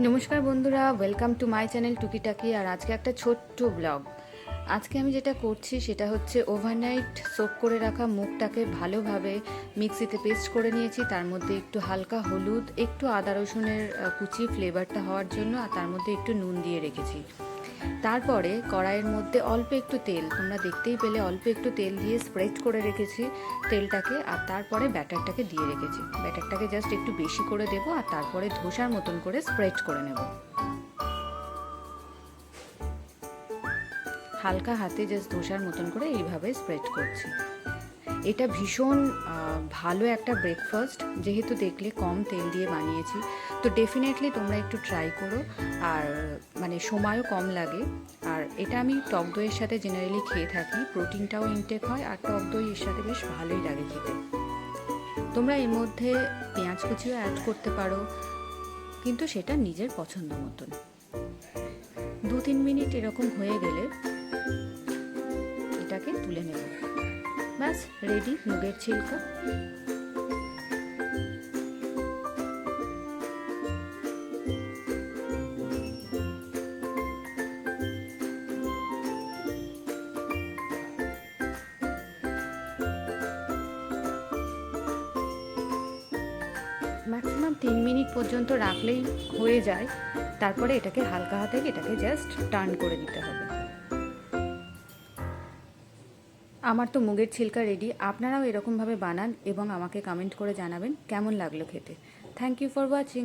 নমস্কার বন্ধুরা, welcome to my channel টুকিটাকি। আর আজকে একটা ছোট্ট ব্লগ। আজকে আমি যেটা করছি সেটা হচ্ছে ওভারনাইট সোক করে রাখা মুগটাকে ভালোভাবে মিক্সিতে পেস্ট করে নিয়েছি। তার মধ্যে একটু হালকা হলুদ, একটু আদা রসুনের কুচি ফ্লেভারটা হওয়ার জন্য, আর তার মধ্যে একটু নুন দিয়ে রেখেছি। তারপরে কড়াইয়ের মধ্যে অল্প একটু তেল, তোমরা দেখতেই পেলে অল্প একটু তেল দিয়ে স্প্রেড করে রেখেছি তেলটাকে। আর তারপরে ব্যাটারটাকে দিয়ে রেখেছি। ব্যাটারটাকে জাস্ট একটু বেশি করে দেবো, আর তারপরে ধোসার মতন করে স্প্রেড করে নেব। হালকা হাতে জাস্ট ধোসার মতন করে এইভাবে স্প্রেড করছি। এটা ভীষণ ভালো একটা ব্রেকফাস্ট, যেহেতু দেখলে কম তেল দিয়ে বানিয়েছি। তো ডেফিনেটলি তোমরা একটু ট্রাই করো। আর মানে সময়ও কম লাগে। আর এটা আমি টক দইয়ের সাথে জেনারেলি খেয়ে থাকি, প্রোটিনটাও ইনটেক হয়, আর টক দই এর সাথে বেশ ভালোই লাগে খেতে। তোমরা এর মধ্যে পেঁয়াজ কুচিও অ্যাড করতে পারো, কিন্তু সেটা নিজের পছন্দ মতন। 2-3 মিনিট এরকম হয়ে গেলে এটাকে তুলে নেব। ব্যাস রেডি মুগের ছিলকা। ম্যাক্সিমাম 3 মিনিট পর্যন্ত রাখলেই হয়ে যায়। তারপরে এটাকে হালকা হাতে এটাকে জাস্ট টার্ন করে দিতে হবে। আমার তো মুগের ছিলকা রেডি। আপনারাও এরকমভাবে বানান এবং আমাকে কমেন্ট করে জানাবেন কেমন লাগলো খেতে। Thank you for watching.